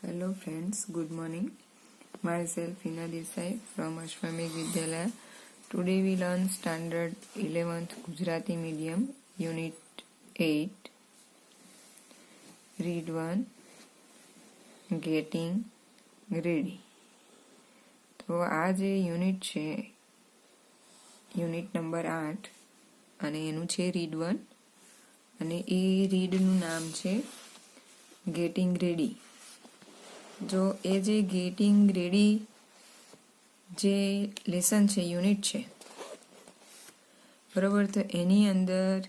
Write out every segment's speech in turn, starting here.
Hello friends, good morning. Myself Hina Desai from Ashwamedh Vidyalaya. Today we learn Standard 11th Gujarati Medium, Unit 8, Read 1, Getting Ready. તો આ જે unit છે unit number 8 અને એનું છે read 1 અને એ રીડનું નામ છે ગેટિંગ રેડી. જો એ જે ગેટિંગ રેડી જે લેસન છે યુનિટ છે બરાબર, તો એની અંદર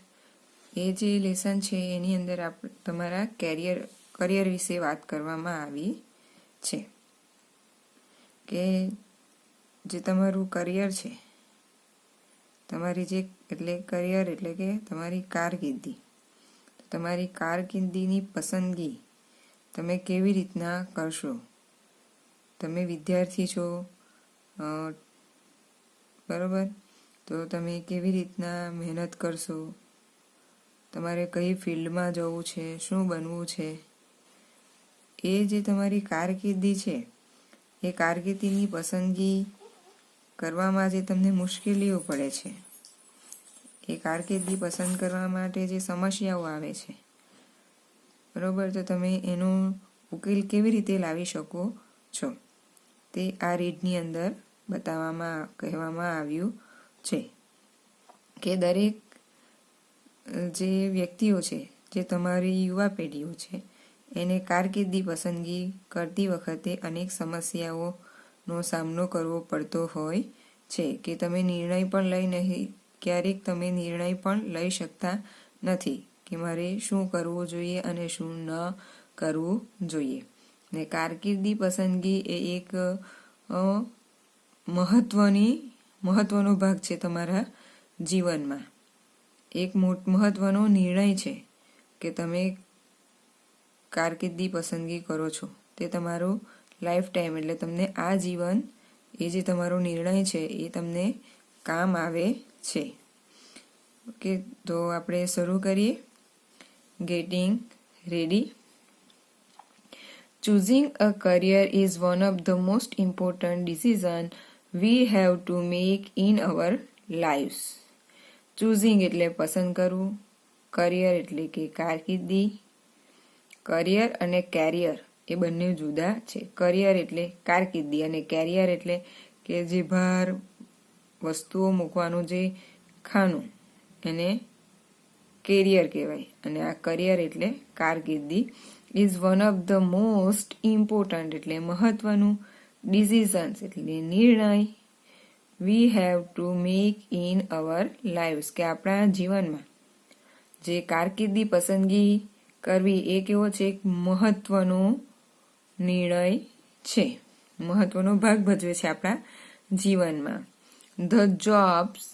એ જે લેસન છે એની અંદર તમારા કરિયર વિશે વાત કરવામાં આવી છે કે જે તમારું કરિયર છે, તમારી જે એટલે કરિયર એટલે કે તમારી કારકિર્દી, તમારી કારકિર્દીની પસંદગી તમે કેવી રીતના કરશો. તમે વિદ્યાર્થી છો બરાબર, તો તમે કેવી રીતના મહેનત કરશો, તમારે કઈ ફિલ્ડમાં જવું છે, શું બનવું છે, એ જે તમારી કારકિર્દી છે એ કારકિર્દીની પસંદગી કરવામાં જે તમને મુશ્કેલીઓ પડે છે, એ કારકિર્દી પસંદ કરવા માટે જે સમસ્યાઓ આવે છે બરાબર, તો તમે એનો ઉકેલ કેવી રીતે લાવી શકો છો તે આ રીડની અંદર કહેવામાં આવ્યું છે કે દરેક જે વ્યક્તિઓ છે, જે તમારી યુવા પેઢીઓ છે, એને કારકિર્દી પસંદગી કરતી વખતે અનેક સમસ્યાઓનો સામનો કરવો પડતો હોય છે કે તમે ક્યારેક તમે નિર્ણય પણ લઈ શકતા નથી કે મારે શું કરવું જોઈએ અને શું ન કરવું જોઈએ. ને કારકિર્દી પસંદગી એ એક મહત્વનો ભાગ છે તમારા જીવનમાં. એક મહત્વનો નિર્ણય છે કે તમે કારકિર્દી પસંદગી કરો છો, તે તમારો લાઈફ ટાઈમ એટલે તમને આ જીવન એ જે તમારો નિર્ણય છે એ તમને કામ આવે છે. ઓકે, તો આપણે શરૂ કરીએ. Getting ready. Choosing a career is one of the most important decisions we have to make in our lives. Choosing એટલે પસંદ કરવું, કરિયર એટલે કે કારકિર્દી. કરિયર અને કેરિયર એ બંને જુદા છે. કરિયર એટલે કારકિર્દી અને કેરિયર એટલે કે જે ભાર વસ્તુઓ મૂકવાનું જે ખાનું એને કેરિયર કહેવાય અને આ કરિયર એટલે કારકિર્દી. Is one of the most important એટલે મહત્વનું, ડિસિઝન્સ એટલે નિર્ણય, we have to make in our lives કે આપણા જીવનમાં જે કારકિર્દી પસંદગી કરવી એ કેવો છે, એક મહત્વનો નિર્ણય છે, મહત્વનો ભાગ ભજવે છે આપણા જીવનમાં. The jobs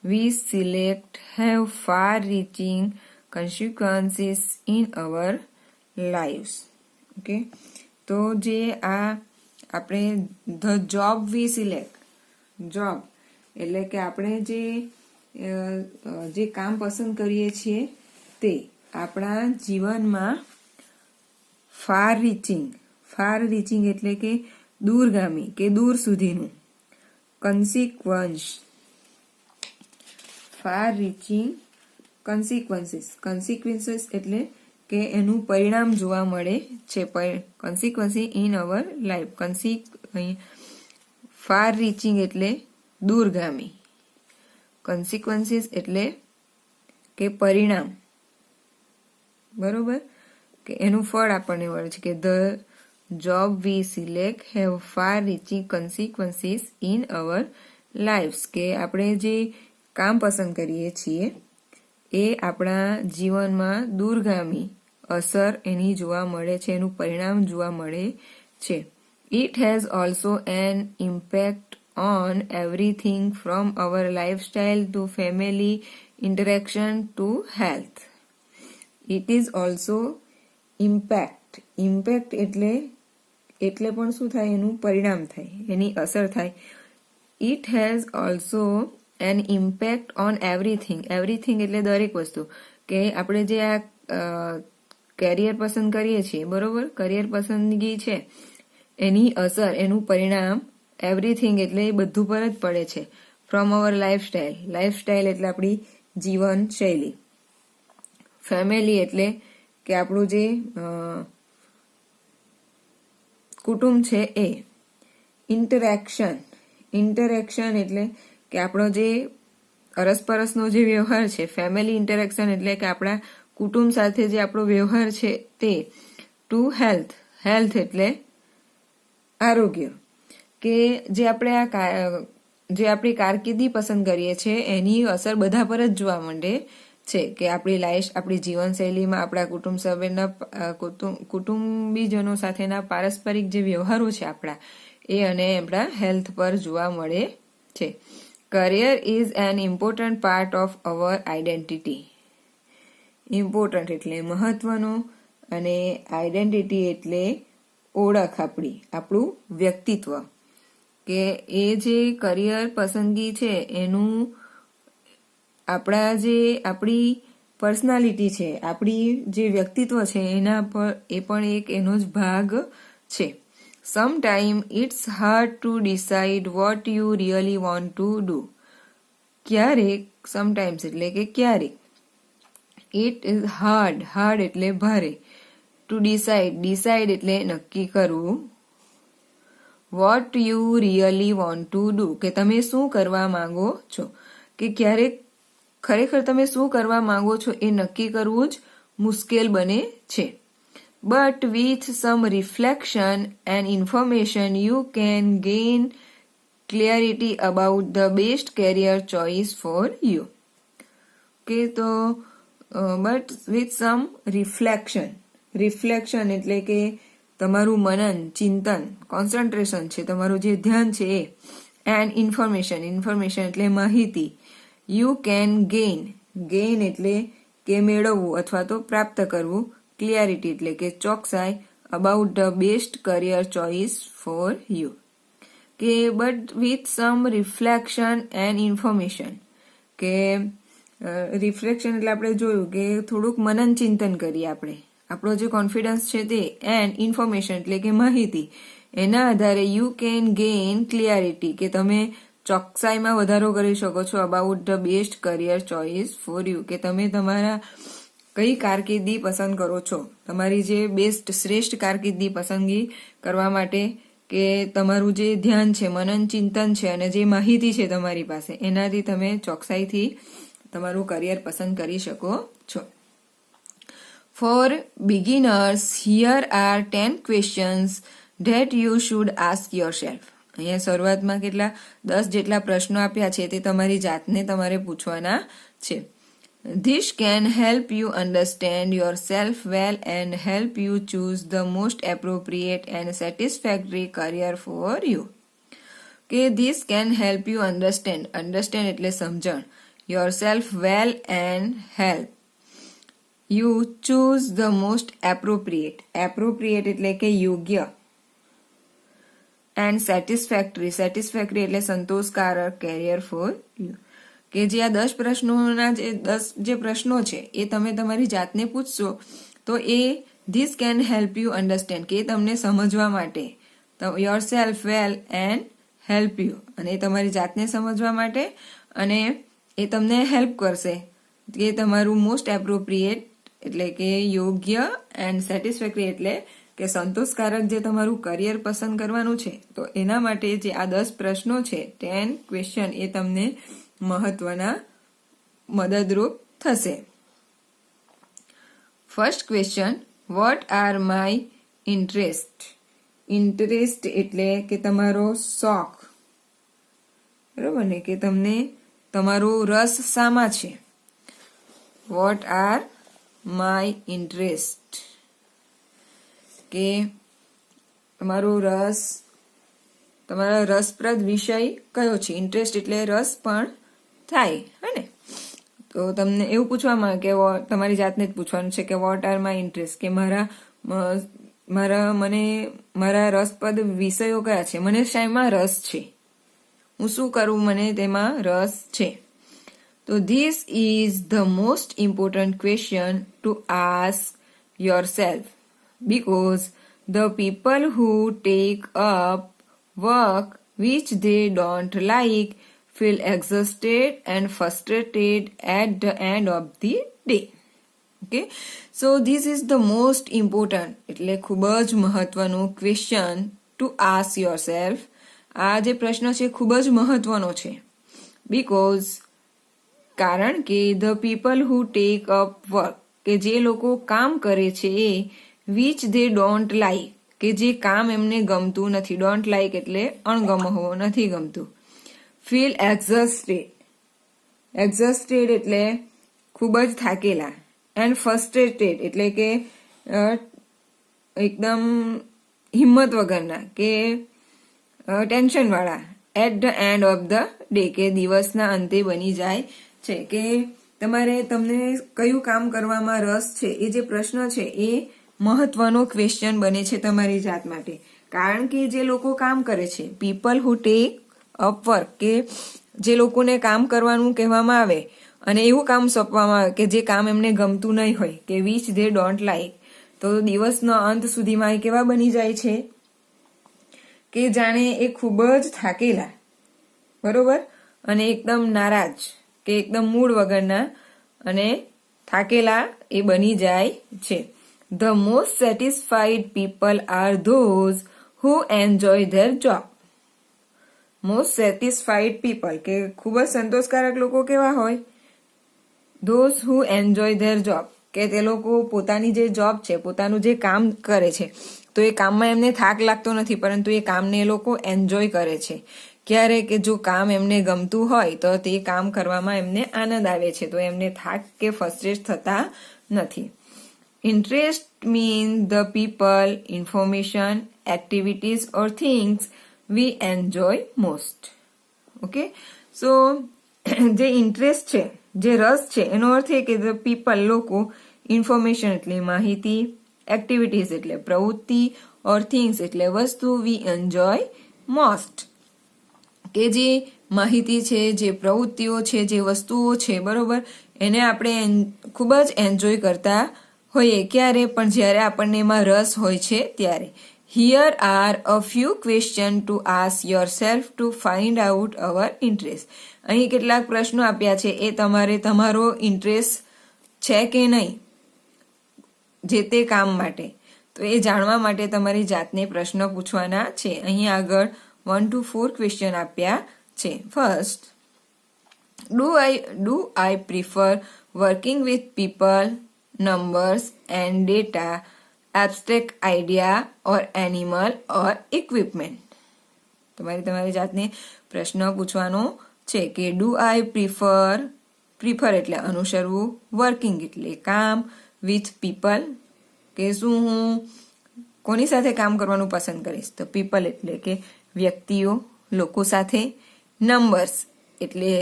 we select have far-reaching consequences in our lives. Okay, તો જે આપણે the job we select, job એટલે કે આપણે જે કામ પસંદ કરીએ છીએ તે આપણા જીવનમાં ફાર રીચિંગ એટલે કે દૂરગામી કે દૂર સુધીનું, ફાર રીચિંગ કન્સિક્વન્સીસ એટલે કે એનું પરિણામ જોવા મળે છે. Consequency in our life. Far reaching એટલે દૂરગામી, કન્સિક્વન્સીસ એટલે કે પરિણામ બરોબર, કે એનું ફળ આપણને મળે છે કે the job we select have far reaching consequences in our lives કે આપણે જે કામ પસંદ કરીએ છીએ એ આપણા જીવનમાં દૂરગામી અસર એની જોવા મળે છે, એનું પરિણામ જોવા મળે છે. It has also an impact on everything from our lifestyle to family interaction to health. It is also impact એટલે પણ શું થાય, એનું પરિણામ થાય, એની અસર થાય. It has also an impact on everything એટલે દરેક વસ્તુ, કે આપણે જે આ કેરિયર પસંદ કરીએ છીએ, બરોબર, કરિયર પસંદગી છે, એની અસર, એનું પરિણામ એવરીથિંગ એટલે બધું પર જ પડે છે. ફ્રોમ અવર લાઈફસ્ટાઈલ એટલે આપણી જીવનશૈલી. ફેમિલી એટલે કે આપણું જે કુટુંબ છે એ. ઇન્ટરેક્શન એટલે કે આપણો જે અરસપરસનો જે વ્યવહાર છે. ફેમિલી ઇન્ટરેક્શન એટલે કે આપણા કુટુંબ સાથે જે આપણો વ્યવહાર છે તે. ટુ હેલ્થ એટલે આરોગ્ય, કે જે આપણે જે આપણી કારકિર્દી પસંદ કરીએ છીએ એની અસર બધા પર જ જોવા માંડે છે, કે આપણી જીવનશૈલીમાં આપણા કુટુંબ સભ્યના કુટુંબીજનો સાથેના પારસ્પરિક જે વ્યવહારો છે આપણા એ અને આપણા હેલ્થ પર જોવા મળે છે. Career is an important part of our identity. Important એટલે મહત્વનો અને આઈડેન્ટિટી એટલે ઓળખ આપણી, આપણું વ્યક્તિત્વ, કે એ જે કરિયર પસંદગી છે એનું આપણી પર્સનાલિટી છે, આપણી જે વ્યક્તિત્વ છે એના પર એ પણ એક એનો જ ભાગ છે. Sometime it's hard to decide what you really want to do. ક્યારેક, સમટાઈમ્સ એટલે કે ક્યારેક, ઇટ ઇઝ હાર્ડ એટલે ભારે, ટુ ડિસાઇડ એટલે નક્કી કરવું, vote you really want to do કે તમે શું કરવા માંગો છો, કે ક્યારેક ખરેખર તમે શું કરવા માંગો છો એ નક્કી કરવું જ મુશ્કેલ બને છે. But with some reflection and information you can gain clarity about the best career choice for you. કે તો બટ વિથ સમ રિફ્લેક્શન એટલે કે તમારું મનન, ચિંતન, કોન્સન્ટ્રેશન છે, તમારું જે ધ્યાન છે એ. એન્ડ ઇન્ફોર્મેશન એટલે માહિતી. યુ કેન ગેઇન એટલે કે મેળવવું અથવા તો પ્રાપ્ત કરવું. ક્લિયરિટી એટલે કે ચોકસાઈ. About the best career choice for you. કે but with some reflection and information, કે રિફ્લેક્શન એટલે આપણે જોયું કે થોડુંક મનન ચિંતન કરીએ આપણે, આપણો જે કોન્ફિડન્સ છે તે. એન્ડ ઇન્ફોર્મેશન એટલે કે માહિતી. એના આધારે યુ કેન ગેઇન ક્લિયરિટી કે તમે ચોકસાઈમાં વધારો કરી શકો છો. About the best career choice for you કે તમે તમારા કઈ કારકિર્દી પસંદ કરો છો, તમારી જે બેસ્ટ શ્રેષ્ઠ કારકિર્દી પસંદગી કરવા માટે, કે તમારું જે ધ્યાન છે, મનન ચિંતન છે અને જે માહિતી છે તમારી પાસે એનાથી તમે ચોકસાઈથી તમારું કરિયર પસંદ કરી શકો છો. For beginners here are 10 questions that you should ask yourself. અહીંયા શરૂઆતમાં 10 જેટલા પ્રશ્નો આપ્યા છે તે તમારી જાતને તમારે પૂછવાના છે. This can help you understand yourself well and help you choose the most appropriate and satisfactory career for you. કે this can help you understand એટલે સમજણ, yourself well and help you choose the most appropriate એટલે કે યોગ્ય, and satisfactory એટલે સંતોષકારક career for you. કે જે આ 10 પ્રશ્નોના જે 10 જે પ્રશ્નો છે એ તમે તમારી જાતને પૂછશો તો એ this can help you understand કે તમને સમજવા માટે, yourself well and help you, અને એ તમારી જાતને સમજવા માટે અને એ તમને હેલ્પ કરશે કે તમારું મોસ્ટ એપ્રોપ્રિએટ એટલે કે યોગ્ય એન્ડ સેટિસ્ફેક્ટરી એટલે કે સંતોષકારક જે તમારું કરિયર પસંદ કરવાનું છે તો એના માટે જે આ 10 પ્રશ્નો છે 10 ક્વેશ્ચન એ તમને મહત્વના મદદરૂપ થશે. First question, vote are my interest એટલે કે તમારો શોખ, બરોબર ને, કે તમને તમારો રસ શામાં છે. વોટ આર માય ઇન્ટરેસ્ટ કે તમારો રસ, તમારા રસપ્રદ વિષય કયો છે. ઇન્ટરેસ્ટ એટલે રસ પણ થાય હે ને, તો તમને એવું પૂછવામાં કે તમારી જાતને જ પૂછવાનું છે કે વોટ આર માય ઇન્ટરેસ્ટ કે મારા રસપ્રદ વિષયો કયા છે, મને શામાં રસ છે, હું શું કરું, મને તેમાં રસ છે. તો this is the most important question to ask yourself, because the people who take up work which they don't like feel exhausted and frustrated at the end of the day. Okay, so this is the most important, એટલે ખૂબ જ મહત્વનું question to ask yourself. આ જે પ્રશ્ન છે ખૂબ જ મહત્વનો છે. બીકોઝ કારણ કે the people who tech up work, કે જે લોકો કામ કરે છે એ વિચ ધે ડોન્ટ લાઈક, કે જે કામ એમને ગમતું નથી. ડોન્ટ લાઈક એટલે અણગમો, નથી ગમતું. ફીલ એક્ઝોસ્ટેડ એટલે ખૂબ જ થાકેલા. એન્ડ ફ્રસ્ટ્રેટેડ એટલે કે એકદમ હિંમત વગરના કે ટેન્શનવાળા. At the end of the day, કે દિવસના અંતે બની જાય છે. કે તમને કયું કામ કરવામાં રસ છે, એ જે પ્રશ્ન છે એ મહત્વનો ક્વેશ્ચન બને છે તમારી જાત માટે. કારણ કે જે લોકો કામ કરે છે, people who tech up work, કે જે લોકોને કામ કરવાનું કહેવામાં આવે અને એવું કામ સોંપવામાં આવે કે જે કામ એમને ગમતું નહીં હોય, કે વિચ ધે ડોન્ટ લાઈક, તો દિવસનો અંત સુધીમાં એ કેવા બની જાય છે કે જાણે એ ખૂબ જ થાકેલા, બરોબર, અને એકદમ નારાજ કે એકદમ મૂડ વગરના અને થાકેલા એ બની જાય છે. The most satisfied people are those who enjoy their job. Most satisfied people, કે ખૂબ જ સંતોષકારક લોકો કેવા હોય? Those who enjoy their job, કે તે લોકો પોતાની જે જોબ છે, પોતાનું જે કામ કરે છે, તો એ કામમાં એમને થાક લાગતો નથી, પરંતુ એ કામને એ લોકો એન્જોય કરે છે. ક્યારે? કે જો કામ એમને ગમતું હોય તો તે કામ કરવામાં એમને આનંદ આવે છે, તો એમને થાક કે ફ્રસ્ટ્રેટ થતા નથી. Interest mean the people, information, activities or things we enjoy most. Okay, so જે ઇન્ટરેસ્ટ છે, જે રસ છે, એનો અર્થ એ કે ધ પીપલ લોકો, ઇન્ફોર્મેશન એટલે માહિતી, એક્ટિવિટીઝ એટલે પ્રવૃત્તિ, ઓર થિંગ્સ એટલે વસ્તુ, વી એન્જોય મોસ્ટ, કે જે માહિતી છે, જે પ્રવૃત્તિઓ છે, જે વસ્તુઓ છે, બરોબર, એને આપણે ખૂબ જ એન્જોય કરતા હોઈએ. ક્યારે? પણ જ્યારે આપણને એમાં રસ હોય છે ત્યારે. Here are a few question to ask yourself to find out our interest. અહીં કેટલાક પ્રશ્નો આપ્યા છે, એ તમારે તમારો ઇન્ટરેસ્ટ છે કે નહીં જે તે કામ માટે, તો એ જાણવા માટે તમારી જાતને પ્રશ્ન પૂછવાના છે. અહીં આગળ 1 to 4 ક્વેશ્ચન આપ્યા છે. First, do I prefer working with people, numbers and data, abstract idea or animal or equipment. તમારી જાતને પ્રશ્ન પૂછવાનો છે કે ડુ આઈ પ્રિફર એટલે અનુસરવું, વર્કિંગ એટલે કામ, વિથ પીપલ કે શું હું કોની સાથે કામ કરવાનું પસંદ કરીશ, તો પીપલ એટલે કે વ્યક્તિઓ, લોકો સાથે, નંબર્સ એટલે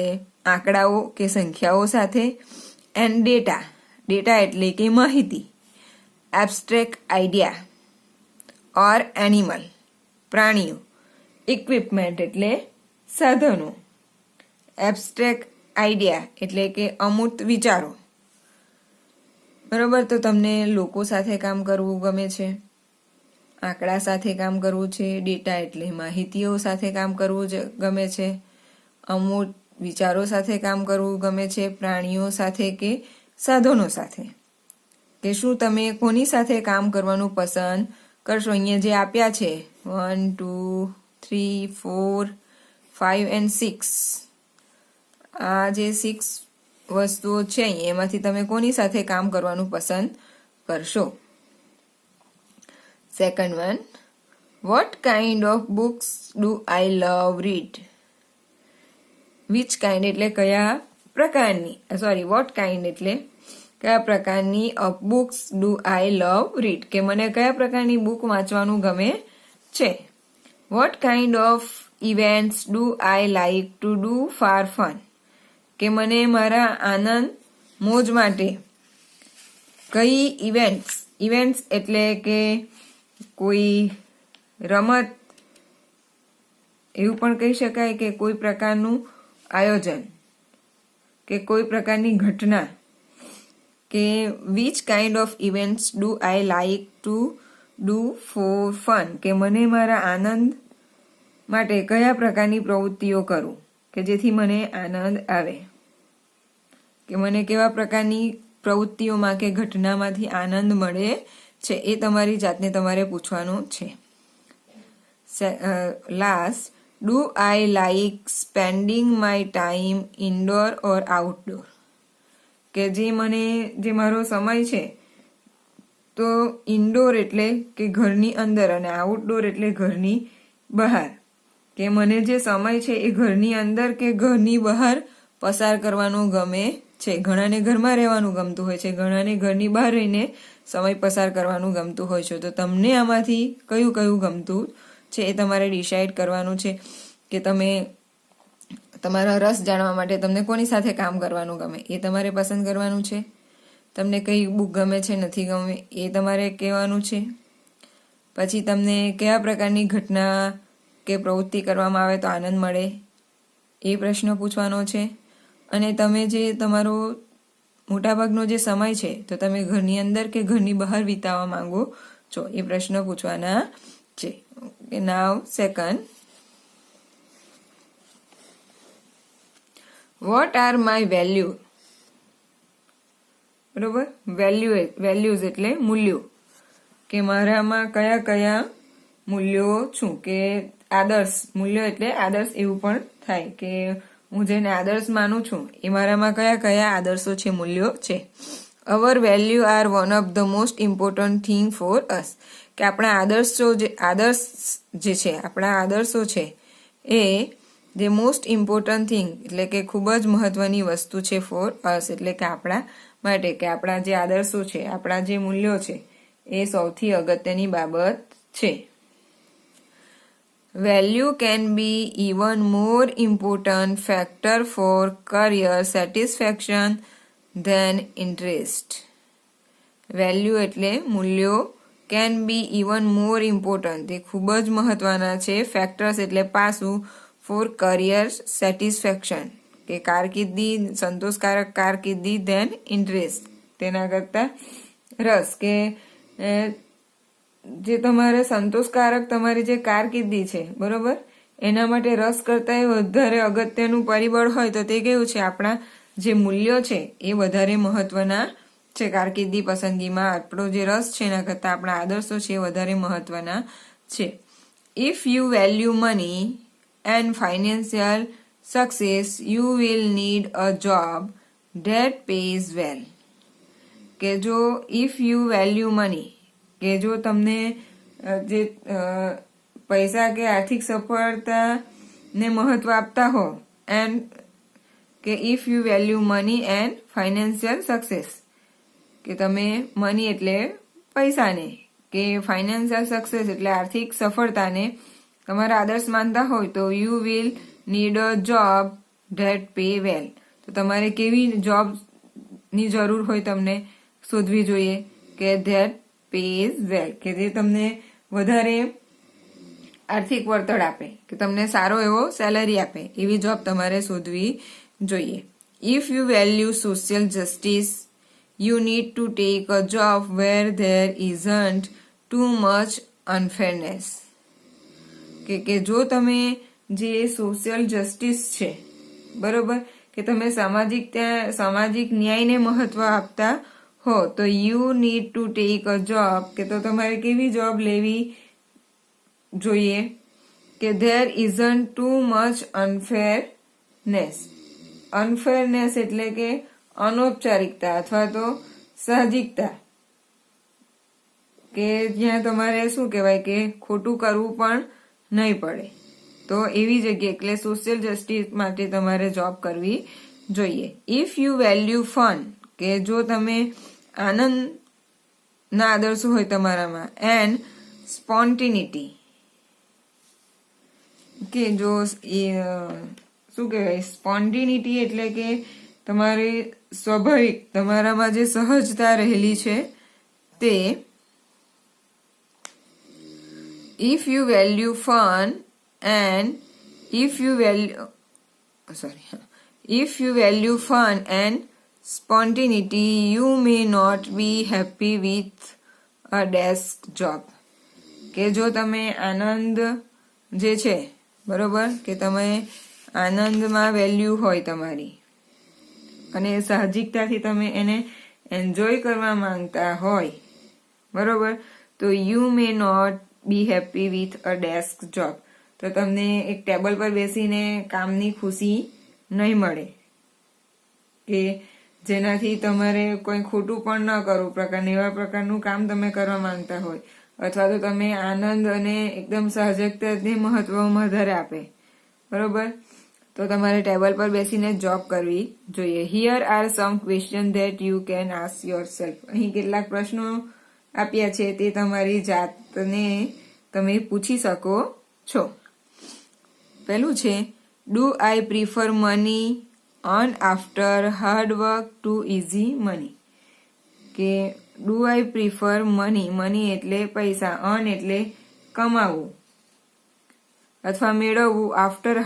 આંકડાઓ કે સંખ્યાઓ સાથે, એન્ડ ડેટા એટલે કે માહિતી, એબ્સ્ટ્રેક્ટ આઈડિયા ઓર એનિમલ પ્રાણીઓ, ઇક્વિપમેન્ટ એટલે સાધનો, એબ્સ્ટ્રેક્ટ આઈડિયા એટલે કે અમૂર્ત વિચારો. બરોબર, તો તમને લોકો સાથે કામ કરવું ગમે છે, આંકડા સાથે કામ કરવું છે, ડેટા એટલે માહિતીઓ સાથે કામ કરવું ગમે છે, અમૂર્ત વિચારો સાથે કામ કરવું ગમે છે, પ્રાણીઓ સાથે કે સાધનો સાથે. કે શું તમે કોની સાથે કામ કરવાનું પસંદ કરશો? અહીંયા જે આપ્યા છે 1 2 3 4 5 and 6, આ જે 6 વસ્તુઓ છે એમાંથી તમે કોની સાથે કામ કરવાનું પસંદ કરશો? Second one, what kind of books do I love read. Which kind એટલે કયા પ્રકારની, વોટ કાઇન્ડ એટલે કયા પ્રકારની of books do I love read, કે મને કયા પ્રકારની બુક વાંચવાનું ગમે છે. What kind of events do I like to do far fun, કે મને મારા આનંદ મોજ માટે કઈ ઇવેન્ટ્સ એટલે કે કોઈ રમત, એવું પણ કહી શકાય કે કોઈ પ્રકારનું આયોજન કે કોઈ પ્રકારની ઘટના કે which kind of events do I like to do for fun, કે મને મારા આનંદ માટે કયા પ્રકારની પ્રવૃત્તિઓ કરું કે જેથી મને આનંદ આવે, કે મને કેવા પ્રકારની પ્રવૃત્તિઓમાં કે ઘટનામાંથી આનંદ મળે છે, એ તમારી જાતને તમારે પૂછવાનું છે. Last, do I like spending my time indoor or outdoor, કે જે મારો સમય છે તો ઇન્ડોર એટલે કે ઘરની અંદર અને આઉટડોર એટલે ઘરની બહાર, કે મને જે સમય છે એ ઘરની અંદર કે ઘરની બહાર પસાર કરવાનો ગમે છે. ઘણાને ઘરમાં રહેવાનું ગમતું હોય છે, ઘણાને ઘરની બહાર રહીને સમય પસાર કરવાનું ગમતું હોય છે. તો તમને આમાંથી કયું કયું ગમતું છે એ તમારે ડિસાઈડ કરવાનું છે, કે તમે તમારા રસ જાણવા માટે તમને કોની સાથે કામ કરવાનું ગમે એ તમારે પસંદ કરવાનું છે. તમને કઈ બુક ગમે છે, નથી ગમે એ તમારે કહેવાનું છે. પછી તમને કયા પ્રકારની ઘટના કે પ્રવૃત્તિ કરવામાં આવે તો આનંદ મળે એ પ્રશ્ન પૂછવાનો છે. અને તમે જે તમારો મોટાભાગનો જે સમય છે તો તમે ઘરની અંદર કે ઘરની બહાર વિતાવવા માંગો છો એ પ્રશ્ન પૂછવાના છે. Now second, what are my value. બરોબર, વેલ્યુઝ એટલે મૂલ્યો, કે મારામાં કયા કયા મૂલ્યો છું, કે આદર્શ, મૂલ્યો એટલે આદર્શ એવું પણ થાય, કે હું જેને આદર્શ માનું છું એ મારામાં કયા કયા આદર્શો છે, મૂલ્યો છે. Our value are one of the most important thing for us, કે આપણા આદર્શો છે એ જે મોસ્ટ ઇમ્પોર્ટન્ટ થિંગ એટલે કે ખૂબ જ મહત્વની વસ્તુ છે ફોર અસ એટલે કે આપણા માટે, કે આપણા જે આદર્શો છે, આપણા જે મૂલ્યો છે એ સૌથી અગત્યની બાબત છે. Value can be even more important factor for career satisfaction than interest. Value એટલે મૂલ્યો, can be even more important તે ખૂબ જ મહત્વના છે, ફેક્ટર્સ એટલે પાસું, ફોર કરિયર સેટિસ્ફેક્શન કે કારકિર્દી, સંતોષકારક કારકિર્દી, ધેન ઇન્ટરેસ્ટ તેના કરતા રસ, કે જે તમારે સંતોષકારક તમારી જે કારકિર્દી છે બરોબર એના માટે રસ કરતા વધારે અગત્યનું પરિબળ હોય તો તે કેવું છે, આપણા જે મૂલ્યો છે એ વધારે મહત્વના છે. કારકિર્દી પસંદગીમાં આપણો જે રસ છે એના કરતા આપણા આદર્શો છે એ વધારે મહત્વના છે. If you value money and financial success you will need a job that pays well, કે જો ઇફ યુ વેલ્યુ મની, કે જો તમને જે પૈસા કે આર્થિક સફળતાને મહત્વ આપતા હો, એન્ડ કે if you value money and financial success, કે તમે મની એટલે પૈસાને, કે ફાઇનાન્શિયલ સક્સેસ એટલે આર્થિક સફળતાને તમારા આદર્શ માનતા હોય તો you will need a job that pay well, તો તમારે કેવી જોબની જરૂર હોય તમને શોધવી જોઈએ, કે ધેટ પેઝ વેલ, કે જે તમને વધારે આર્થિક વળતર આપે, કે તમને સારો એવો સેલરી આપે એવી જોબ તમારે શોધવી જોઈએ. If you value social justice you need to take a job where there isn't too much unfairness, કે જો તમે જે સોશિયલ જસ્ટિસ છે બરોબર, કે તમે સામાજિક ન્યાયને મહત્વ આપતા હો તો you need to take a job, કે તો તમારે કેવી જોબ લેવી જોઈએ, કે ધેર ઇઝન્ટ ટુ મચ અનફેરનેસ. અનફેરનેસ એટલે કે અનૌપચારિકતા અથવા તો સાહજિકતા, કે જ્યાં તમારે શું કહેવાય કે ખોટું કરવું પણ નહીં પડે, તો એવી જગ્યાએ એટલે સોશિયલ જસ્ટિસ માટે તમારે જોબ કરવી જોઈએ. ઇફ યુ વેલ્યુ ફન, કે જો તમે આનંદના આદર્શો હોય તમારામાં, એન્ડ સ્પોન્ટિનિટી, કે જો શું કહેવાય સ્પોન્ટિનિટી એટલે કે તમારી સ્વાભાવિક તમારામાં જે સહજતા રહેલી છે તે. If you value fun and if you value fun and spontaneity, you may not be happy with a desk job. કે જો તમે આનંદ જે છે બરોબર કે તમે આનંદમાં વેલ્યુ હોય તમારી અને સાહજિકતાથી તમે એને એન્જોય કરવા માંગતા હોય બરોબર તો you may not be happy with a desk job, તો તમને એક ટેબલ પર બેસીને કામની ખુશી નહીં મળે કે જેનાથી તમારે કોઈ ખોટું પણ ન કરવું પ્રકારનું એવા પ્રકારનું કામ તમે કરવા માંગતા હોય અથવા તો તમે આનંદ અને એકદમ સહજતાને મહત્વ વધારે આપે બરોબર તો તમારે ટેબલ પર બેસીને જોબ કરવી જોઈએ. Here are some question that you can ask yourself. અહીં કેટલાક પ્રશ્નો આપ્યા છે તે તમારી જાતને તમે પૂછી શકો છો. પહેલું છે do I prefer money earn after hard work to easy money. કે do I prefer money, money એટલે પૈસા, અર્ન એટલે કમાવું અથવા મેળવવું, આફ્ટર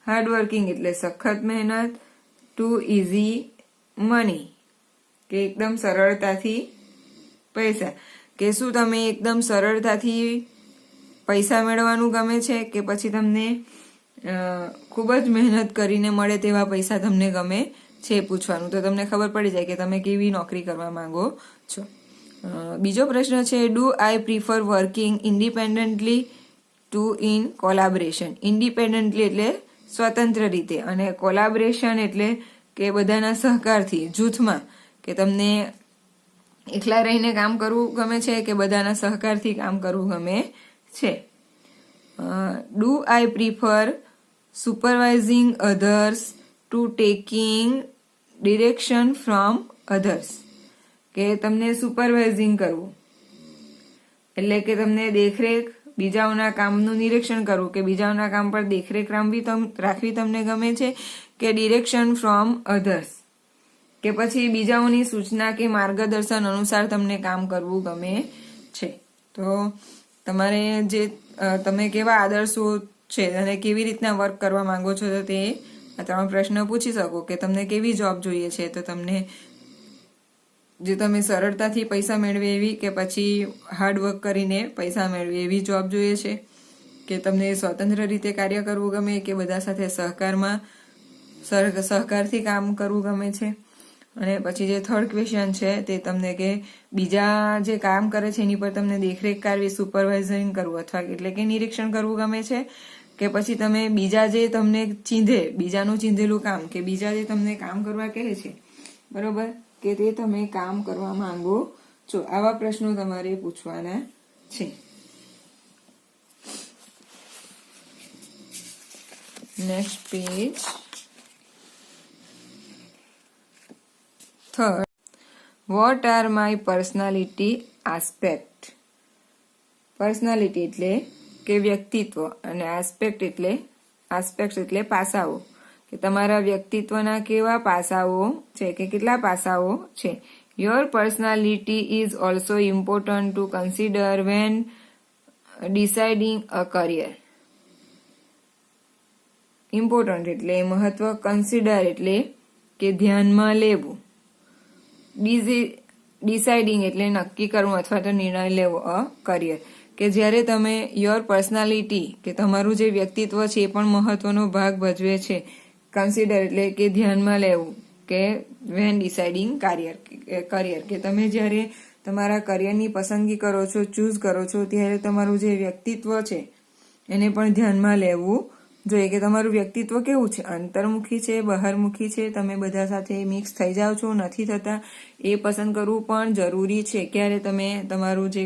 હાર્ડવર્કિંગ એટલે સખત મહેનત, ટુ ઇઝી મની કે એકદમ સરળતાથી પૈસા. કે શું તમે એકદમ સરળતાથી પૈસા મેળવવાનું ગમે છે કે પછી તમને ખૂબ જ મહેનત કરીને મળે તેવા પૈસા તમને ગમે છે પૂછવાનું, તો તમને ખબર પડી જાય કે તમે કેવી નોકરી કરવા માંગો છો. બીજો પ્રશ્ન છે do I prefer working independently to in collaboration. Independently એટલે સ્વતંત્ર રીતે અને કોલાબરેશન એટલે કે બધાના સહકારથી જૂથમાં, કે તમને એકલા રહીને કામ કરવું ગમે છે કે બધાના સહકારથી કામ કરવું ગમે છે. Do I prefer supervising others to taking direction from others. કે તમને સુપરવાઇઝિંગ કરવું એટલે કે તમને દેખરેખ બીજાઓના કામનું નિરીક્ષણ કરવું કે બીજાઓના કામ પર દેખરેખ રાખવી તમને ગમે છે કે ડિરેક્શન ફ્રોમ અધર્સ કે પછી બીજાઓની સૂચના કે માર્ગદર્શન અનુસાર તમને કામ કરવું ગમે છે. તો તમારે જે તમે કેવા આદર્શો છે અને કેવી રીતના વર્ક કરવા માંગો છો તો તે આ 3 પ્રશ્નો પૂછી શકો કે તમને કેવી જોબ જોઈએ છે, તો તમને જે તમે સરળતાથી પૈસા મેળવે એવી કે પછી હાર્ડવર્ક કરીને પૈસા મેળવે એવી જોબ જોઈએ છે, કે તમને સ્વતંત્ર રીતે કાર્ય કરવું ગમે કે બધા સાથે સહકારથી કામ કરવું ગમે છે. અને પછી જે થર્ડ ક્વેશ્ચન છે તે તમને કે બીજા જે કામ કરે છે એની પર તમને દેખરેખ કરવી, સુપરવાઇઝિંગ કરવું અથવા એટલે કે નિરીક્ષણ કરવું ગમે છે કે પછી તમે બીજા જે તમને બીજાનું ચીંધેલું કામ કે બીજા જે તમને કામ કરવા કહે છે બરોબર કે તે તમે કામ કરવા માંગો છો. આવા પ્રશ્નો તમારે પૂછવાના છે. Next page. Third, vote are my personality aspect. Personality એટલે કે વ્યક્તિત્વ અને આસ્પેક્ટ એટલે પાસાઓ, કે તમારા વ્યક્તિત્વના કેવા પાસાઓ છે કે કેટલા પાસાઓ છે. Your personality is also important to consider when deciding a career. Important એટલે મહત્વ, કન્સિડર એટલે કે ધ્યાનમાં લેવું, ડિસાઇડિંગ એટલે નક્કી કરવું અથવા તો નિર્ણય લેવો અ કરિયર. કે જ્યારે તમે યોર પર્સનાલિટી કે તમારું જે વ્યક્તિત્વ છે એ પણ મહત્વનો ભાગ ભજવે છે. કન્સિડર એટલે કે ધ્યાનમાં લેવું કે વેન ડિસાઇડિંગ કરિયર કે તમે જ્યારે તમારા કરિયરની પસંદગી કરો છો, ચૂઝ કરો છો ત્યારે તમારું જે વ્યક્તિત્વ છે એને પણ ધ્યાનમાં લેવું જોઈએ કે તમારું વ્યક્તિત્વ કેવું છે, અંતર્મુખી છે, બહારમુખી છે, તમે બધા સાથે મિક્સ થઈ જાઓ છો, નથી થતા, એ પસંદ કરવું પણ જરૂરી છે ક્યારે તમે તમારું જે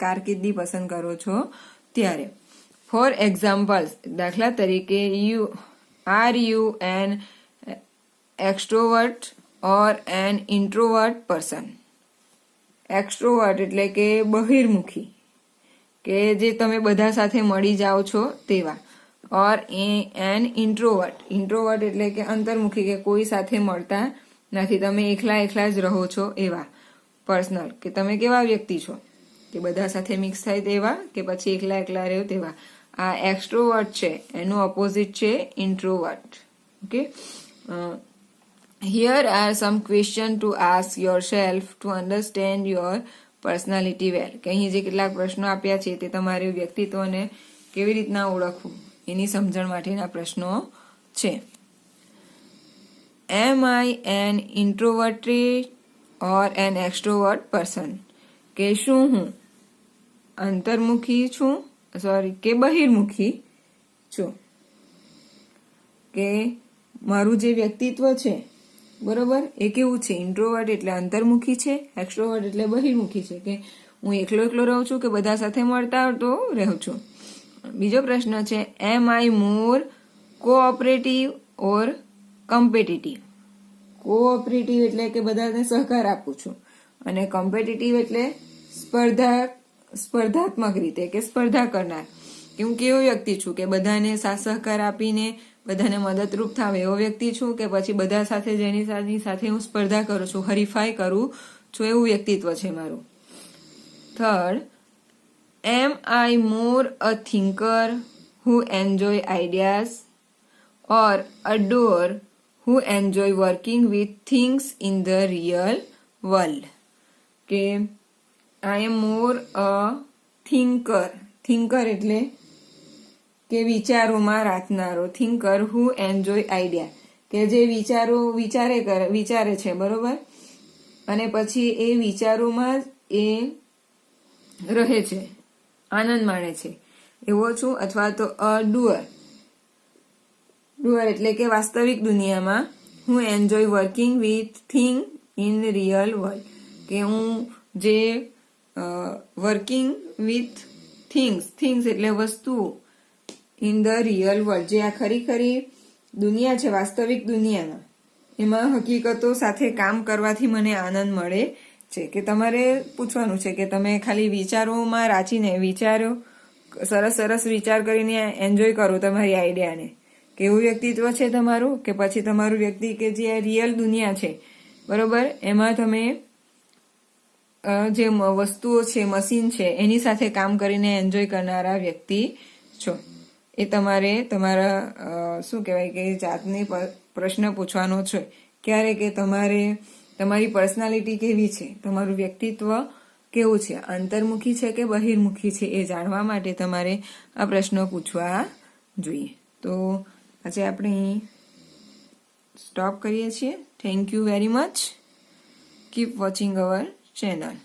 કારકિર્દી પસંદ કરો છો ત્યારે. ફોર એક્ઝામ્પલ, દાખલા તરીકે are you an extrovert or an introvert person. Extrovert એટલે કે બહિર્મુખી કે જે તમે બધા સાથે મળી જાઓ છો તેવા, ઓર એન ઇન્ટ્રોવર્ટ એટલે કે અંતર્મુખી કે કોઈ સાથે મળતા નથી, તમે એકલા જ રહો છો એવા પર્સનલ, કે તમે કેવા વ્યક્તિ છો કે બધા સાથે મિક્સ થાય તેવા કે પછી એકલા રહ્યો તેવા. આ એક્સ્ટ્રોવર્ટ છે, એનું ઓપોઝિટ છે introvert. Okay, Here are some questions to ask yourself to understand your personality well. કે અહીં જે કેટલાક પ્રશ્નો આપ્યા છે તે તમારે વ્યક્તિત્વને કેવી રીતના ઓળખવું એની સમજણ માટેના પ્રશ્નો છે. Am I an introverted or an extrovert person? કે શું હું અંતર્મુખી છું કે બહિર્મુખી છું? કે મારું જે વ્યક્તિત્વ છે બરોબર એ કેવું છે? ઇન્ટ્રોવર્ટ એટલે અંતર્મુખી છે, એક્સ્ટ્રોવર્ટ એટલે બહિર્મુખી છે. કે હું એકલો રહું છું કે બધા સાથે મળતા તો રહું છું. બીજો પ્રશ્ન છે એમ I more cooperative or competitive? Cooperative એટલે કે બધાને સહકાર આપું છું, અને કોમ્પિટિટિવ એટલે સ્પર્ધાત્મક રીતે કે સ્પર્ધા કરનાર. કે હું કેવો વ્યક્તિ છું કે બધાને સાથ સહકાર આપીને બધાને મદદરૂપ થાવ એવો વ્યક્તિ છું, કે પછી બધા સાથે જેની સાથે હું સ્પર્ધા કરું છું, હરીફાઈ કરું છું, એવું વ્યક્તિત્વ છે મારું. Third, am I more a thinker who enjoy ideas or a doer who enjoy working with things in the real world? કે I am more a thinker એટલે કે વિચારોમાં રાખનારો, થિંકર હુ એન્જોય આઈડિયા કે જે વિચારે છે બરોબર, અને પછી એ વિચારોમાં એ રહે છે, આનંદ માણે છે એવો છું. અથવા તો અ ડુઅર એટલે કે વાસ્તવિક દુનિયામાં હું enjoy working with thing in real world, કે હું જે વર્કિંગ વિથ થિંગ્સ એટલે વસ્તુઓ ઇન ધ રિયલ વર્લ્ડ, જે આ ખરી દુનિયા છે વાસ્તવિક દુનિયામાં, એમાં હકીકતો સાથે કામ કરવાથી મને આનંદ મળે છે. કે તમારે પૂછવાનું છે કે તમે ખાલી વિચારોમાં રાચીને વિચારો, સરસ વિચાર કરીને એન્જોય કરો તમારી આઈડિયાને, કે એવું વ્યક્તિત્વ છે તમારું? કે પછી તમારું વ્યક્તિ કે જે રિયલ દુનિયા છે બરોબર એમાં તમે જે વસ્તુઓ છે, મશીન છે એની સાથે કામ કરીને એન્જોય કરનારા વ્યક્તિ છો? એ તમારે તમારા શું કહેવાય કે જાતને પ્રશ્ન પૂછવાનો છે ક્યારે, કે તમારે તમારી પર્સનાલિટી કેવી છે, તમારું વ્યક્તિત્વ કેવું છે, અંતર્મુખી છે કે બહિર્મુખી છે, એ જાણવા માટે તમારે આ પ્રશ્નો પૂછવા જોઈએ. તો આજે આપણે સ્ટોપ કરીએ છીએ. Thank you very much. Keep watching our channel.